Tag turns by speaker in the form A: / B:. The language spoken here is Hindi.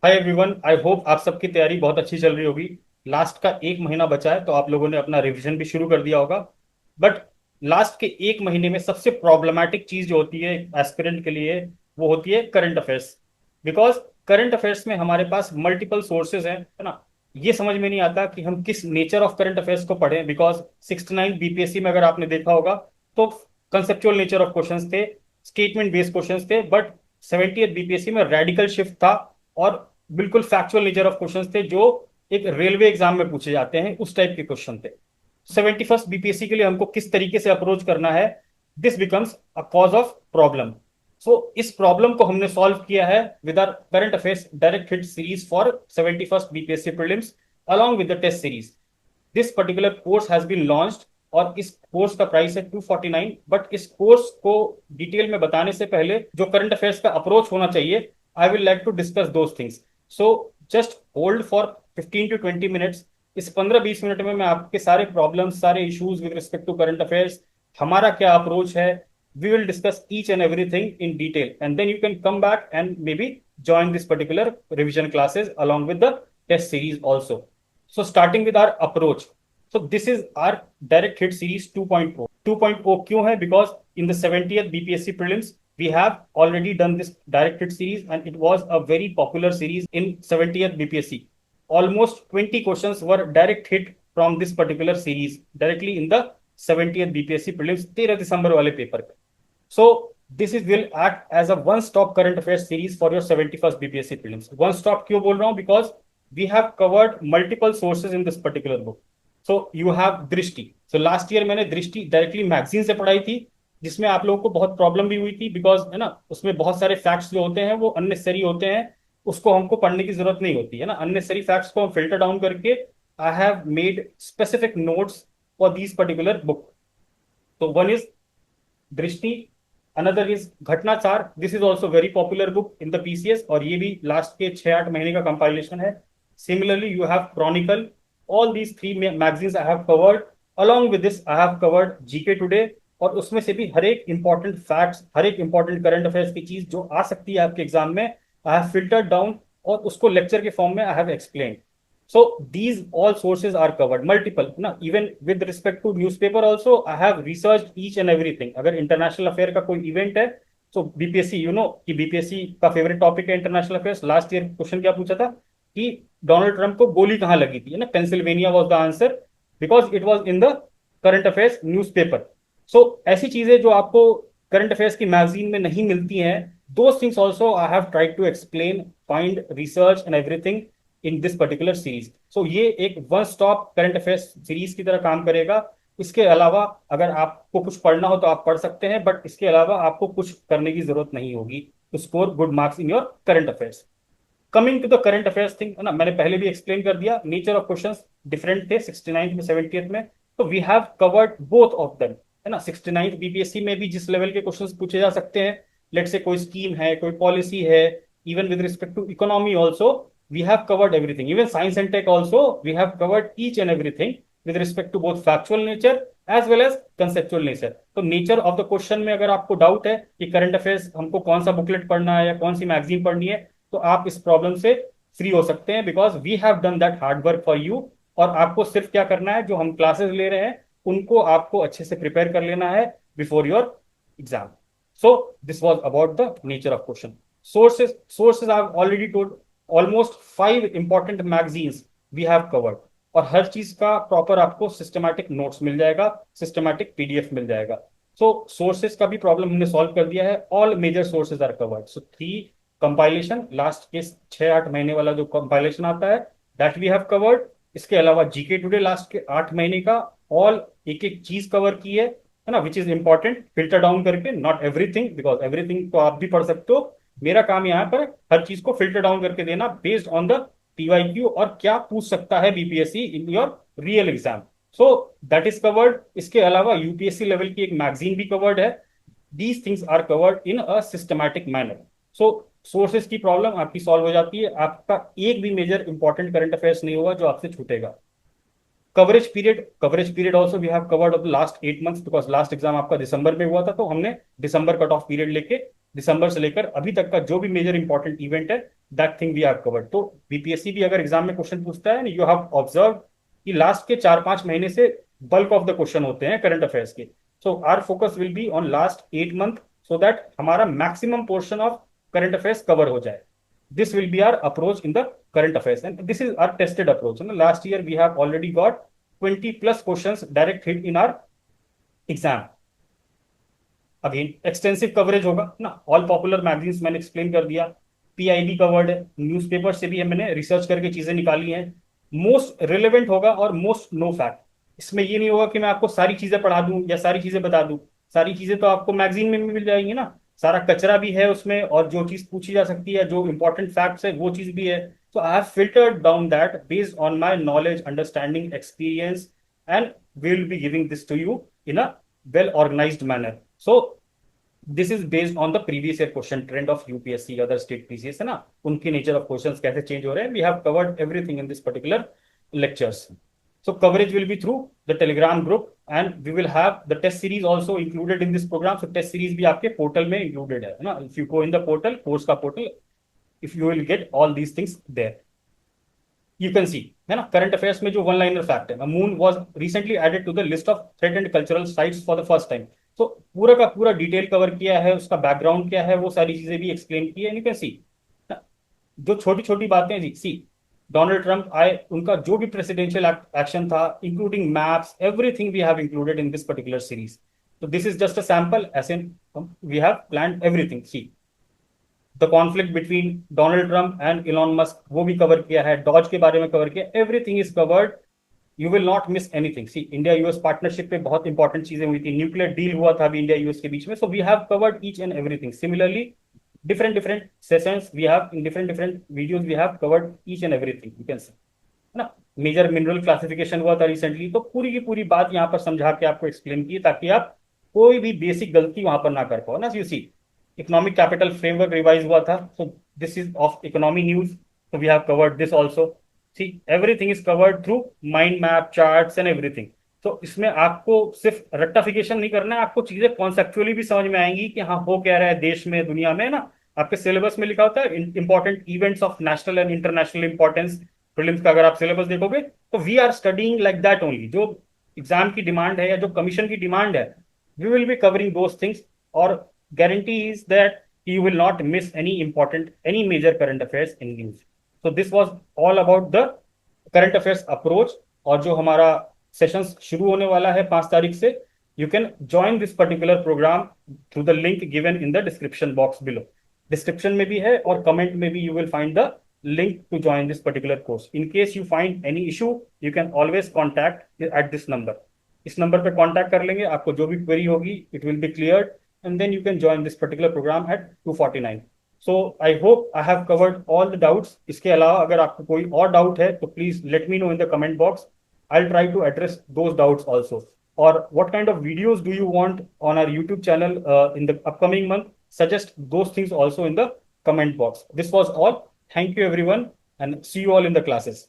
A: हाय एवरीवन, आई होप आप सबकी तैयारी बहुत अच्छी चल रही होगी। लास्ट का एक महीना बचा है तो आप लोगों ने अपना रिवीजन भी शुरू कर दिया होगा। बट लास्ट के एक महीने में सबसे प्रॉब्लमेटिक चीज जो होती है एस्पिरेंट के लिए, वो होती है current affairs. Because current affairs में हमारे पास मल्टीपल सोर्सेज हैं, है ना। ये समझ में नहीं आता कि हम किस नेचर ऑफ करंट अफेयर्स को पढ़ें। बिकॉज 69 बीपीएससी में अगर आपने देखा होगा तो कंसेप्चुअल नेचर ऑफ क्वेश्चंस थे, स्टेटमेंट बेस्ड क्वेश्चंस थे। बट 70th बीपीएससी में रेडिकल शिफ्ट था और बिल्कुल फैक्चुअल नेचर ऑफ क्वेश्चंस थे जो एक रेलवे एग्जाम में पूछे जाते हैं, उस टाइप के क्वेश्चन थे। 71st बीपीएससी के लिए हमको किस तरीके से अप्रोच करना है, this becomes a cause of problem. So इस प्रॉब्लम को हमने सॉल्व किया है with our current affairs direct hit series for 71st BPSC prelims along with the test series. This particular course has been launched और इस कोर्स का प्राइस है 249। बट इस कोर्स को डिटेल में बताने से पहले जो करंट अफेयर्स का अप्रोच होना चाहिए, I will like to discuss those things. So just hold for 15 to 20 minutes. इस 15-20 मिनट में मैं आपके सारे प्रॉब्लम्स, सारे issues with respect to current affairs, हमारा क्या अप्रोच है, we will discuss each and everything in detail, and then you can come back and maybe join this particular revision classes along with the test series also. So starting with our approach, so this is our direct hit series 2.0. 2.0 क्यों है? Because in the 70th BPSC prelims we have already done this direct hit series and it was a very popular series in 70th BPSC. Almost 20 questions were direct hit from this particular series directly in the 70th BPSC prelims 13 दिसंबर वाले पेपर पे। So this is will act as a one stop current affairs series for your 71st BPSC prelims. One stop क्यों बोल रहा हूँ? Because we have covered multiple sources in this particular book. So you have दृष्टि। So last year मैंने दृष्टि डायरेक्टली मैगजीन से पढ़ाई थी, जिसमें आप लोगों को बहुत प्रॉब्लम भी हुई थी। बिकॉज है ना, उसमें बहुत सारे फैक्ट्स जो होते हैं वो अननेसेसरी होते हैं, उसको हमको पढ़ने की जरूरत नहीं होती है ना। अननेसेसरी फैक्ट्स को हम फिल्टर डाउन करके I have made specific notes for these particular book. तो one is Drishti, another is Ghatnachar. This is also very popular book in the PCS और ये भी लास्ट के 6-8 महीने का कंपाइलेशन है। Similarly you have Chronicle. All these three magazines I have covered. Along with this I have covered GK today, और उसमें से भी हर एक इंपॉर्टेंट फैक्ट्स, हर एक इंपॉर्टेंट करंट अफेयर्स की चीज जो आ सकती है आपके एग्जाम में, आई हैव फिल्टर्ड डाउन और उसको लेक्चर के फॉर्म में I have explain. So these all sources are covered, multiple. ना even with respect to newspaper also, I have researched each and everything. अगर international affair का कोई event है, so BPSC, you know कि BPSC का favorite topic है international affairs। Last year question क्या पूछा था कि डोनाल्ड ट्रंप को गोली कहाँ लगी थी, है ना। Pennsylvania was the answer because it was in the current affairs newspaper. So ऐसी चीजें जो आपको करंट अफेयर्स की मैगजीन में नहीं मिलती हैं, those things also I have tried to explain, find, research and everything in this particular series. So ये एक one stop current affairs series की तरह काम करेगा। इसके अलावा अगर आपको कुछ पढ़ना हो तो आप पढ़ सकते हैं, बट इसके अलावा आपको कुछ करने की जरूरत नहीं होगी to score good marks in your current affairs. Coming to the current affairs thing, है ना, मैंने पहले भी एक्सप्लेन कर दिया। नेचर ऑफ क्वेश्चंस डिफरेंट थे 69th में 70th में, तो we have covered both of them, है ना। 69th बीपीएससी में भी जिस लेवल के क्वेश्चंस पूछे जा सकते हैं, लेट से कोई स्कीम है, कोई पॉलिसी है, even with respect to economy also we have covered everything. Even science and tech also we have covered each and everything with respect to both factual nature as well as conceptual nature. तो nature of the question में अगर आपको डाउट है कि करंट अफेयर्स हमको कौन सा बुकलेट पढ़ना है या कौन सी मैगजीन पढ़नी है, तो आप इस प्रॉब्लम से फ्री हो सकते हैं, because we have done that hard work for you. और आपको सिर्फ क्या करना है, जो हम क्लासेस ले रहे हैं उनको आपको अच्छे से प्रिपेयर कर लेना है before your exam. So this was about the nature of question. Sources I already told, almost 5 important magazines we have covered, और हर चीज का प्रॉपर आपको सिस्टमैटिक नोट्स मिल जाएगा, सिस्टमैटिक पीडीएफ मिल जाएगा। सो सोर्सेज का भी प्रॉब्लम हमने सॉल्व कर दिया है। All major sources are covered. So 3 compilation, last के 6-8 महीने वाला जो कंपाइलेशन आता है, दैट वी हैव कवर्ड। इसके अलावा जीके टुडे लास्ट के 8 महीने का, ऑल एक एक चीज कवर की है ना, which is important, filter down करके। नॉट एवरीथिंग, बिकॉज एवरीथिंग तो आप भी पढ़ सकते हो, मेरा काम यहाँ पर हर चीज को फिल्टर डाउन करके देना बेस्ड ऑन द पीवाईक्यू और क्या पूछ सकता है BPSC in your real exam. So that is covered. इसके अलावा यूपीएससी लेवल की एक मैगजीन भी कवर्ड है। These things are covered in a systematic manner. So sources की प्रॉब्लम आपकी सॉल्व हो जाती है, आपका एक भी मेजर इंपॉर्टेंट करंट अफेयर्स नहीं होगा जो आपसे छूटेगा। Coverage period also we have covered of the last 8 months, because last exam आपका दिसंबर में हुआ था, तो हमने दिसंबर कट ऑफ पीरियड लेके दिसंबर से लेकर अभी तक का जो भी मेजर इंपॉर्टेंट इवेंट है, that thing we have covered. तो बीपीएससी भी अगर एग्जाम में क्वेश्चन पूछता है, यू हैव ऑब्जर्व कि लास्ट के 4-5 महीने से बल्क ऑफ द क्वेश्चन होते हैं करंट अफेयर्स के। So our focus will be on last 8 month, so that हमारा maximum portion of current affairs cover हो जाए। This will be our approach in the current affairs, and this is our tested approach. And last year we have already got 20 plus questions direct hit in our exam. Again extensive coverage होगा ना, ऑल पॉपुलर मैगजीन्स मैंने एक्सप्लेन कर दिया, पीआईबी कवर्ड है, न्यूज़पेपर से भी मैंने रिसर्च करके चीजें निकाली हैं, मोस्ट रिलेवेंट होगा और मोस्ट नो फैक्ट। इसमें ये नहीं होगा कि मैं आपको सारी चीजें पढ़ा दूं या सारी चीजें बता दूं, सारी चीजें तो आपको मैगजीन में भी मिल जाएंगी ना, सारा कचरा भी है उसमें, और जो चीज पूछी जा सकती है, जो इंपॉर्टेंट फैक्ट्स है वो चीज भी है। So I have filtered down that based on my knowledge, understanding, experience, and we will be giving this to you in a well organized manner. So this is based on the previous year question trend of UPSC, other state PCS है ना, उनकी nature of questions कैसे change हो रहे हैं। We have covered everything in this particular lectures. So coverage will be through the Telegram group, and we will have the test series also included in this program. So test series भी आपके portal में included है ना। If you go in the portal, course का portal, if you will get all these things there. You can see है ना, करंट अफेयर्स में जो वन लाइनर फैक्ट है, moon was recently added to the list of threatened cultural sites for the first time. तो पूरा का पूरा डिटेल कवर किया है, उसका बैकग्राउंड क्या है वो सारी चीजें भी एक्सप्लेन की है। यू कैन सी जो छोटी छोटी बातें जी, सी डोनाल्ड ट्रंप आए, उनका जो भी प्रेसिडेंशियल एक्शन था, including maps, everything we have included in this particular series. तो this is just a sample, as in we have planned everything. See the conflict between Donald Trump and Elon Musk, वो भी कवर किया है, डॉज के बारे में कवर किया, everything is covered, you will not miss anything. See India US partnership पे बहुत इंपॉर्टेंट चीजें हुई थी, न्यूक्लियर डील हुआ था अभी इंडिया यूएस के बीच में। So we have covered each and everything. Similarly different different sessions we have in different different videos, we have covered each and everything, you can see है ना। मेजर मिनरल क्लासिफिकेशन हुआ था रिसेंटली, तो पूरी की पूरी बात यहाँ पर समझा के आपको एक्सप्लेन की, ताकि आप कोई भी बेसिक गलती वहां पर ना कर पाओ ना। You see economic capital framework revise हुआ था, so this is of economy news, so we have covered this also. See, everything is covered through mind map, charts and everything. तो इसमें आपको सिर्फ रट्टाफिकेशन नहीं करना है, आपको चीजें कॉन्सेप्चुअली भी समझ में आएंगी कि हाँ हो क्या रहा है देश में दुनिया में ना। आपके सिलेबस में लिखा होता है important events of national and international importance, prelims का अगर आप सिलेबस देखोगे तो we are studying like that only. जो एग्जाम की डिमांड है या जो कमीशन की डिमांड है, we will be covering those things, और guarantee is that you will not miss any major current affairs in news. So this was all about the current affairs approach. और जो हमारा सेशंस शुरू होने वाला है 5 तारीख से, you can join this particular program through the link given in the description box below. Description में भी है और comment में भी you will find the link to join this particular course. In case you find any issue, you can always contact at this number. इस नंबर पे कांटेक्ट कर लेंगे, आपको जो भी क्वेरी होगी it will be cleared, and then you can join this particular program at 249. So I hope I have covered all the doubts. इसके अलावा अगर आपको कोई और डाउट है तो please let me know in the comment box. I'll try to address those doubts also. Or what kind of videos do you want on our YouTube channel in the upcoming month? Suggest those things also in the comment box. This was all. Thank you everyone, and see you all in the classes.